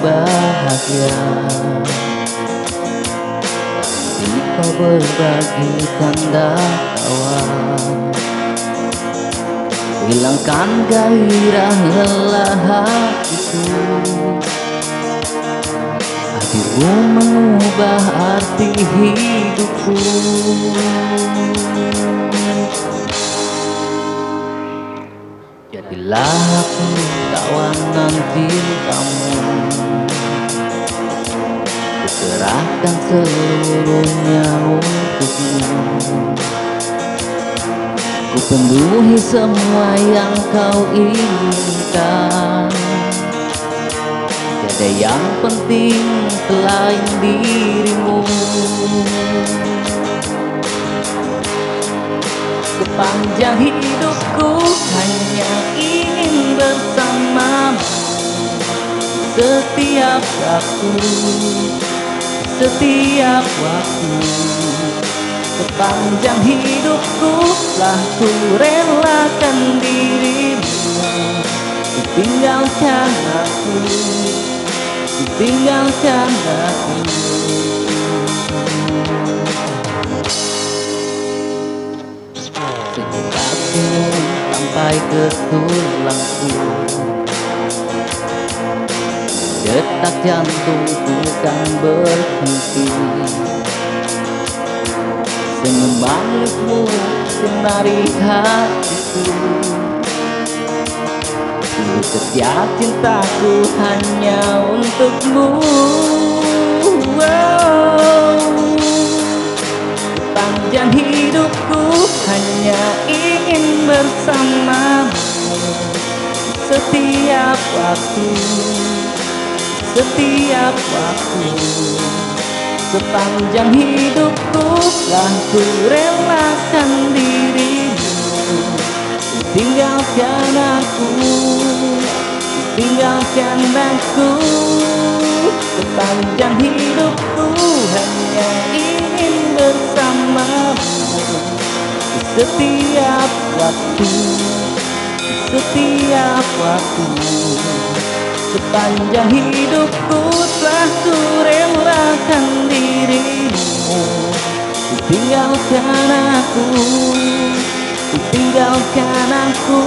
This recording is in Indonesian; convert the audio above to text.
berbahagia. Tapi kau berbagi tanda tawa, hilangkan gairah lelah hatiku. Hatimu mengubah arti hidupku. Jadilah aku kawanan cintamu, kuserahkan seluruhnya untukmu. Ku penuhi semua yang kau inginkan. Tiada yang penting selain dirimu. Sepanjang hidupku hanya ingin bersamamu. Setiap waktu, setiap waktu. Sepanjang hidupku telah ku relakan dirimu. Tinggalkan aku, tinggalkan aku. Senyumanmu sampai ke tulangku, detak jantungku kan berhenti. Senyum manismu senari hatiku. Setiap cintaku hanya untukmu. Sepanjang hidupku hanya ingin bersamamu. Setiap waktu, setiap waktu. Sepanjang hidupku telah ku relakan dirimu. Tinggalkan aku, tinggalkan aku. Sepanjang hidupku hanya ingin bersamamu. Setiap waktu, setiap waktu. Sepanjang hidupku telah ku relakan dirimu. Tinggalkan aku, tinggalkan aku.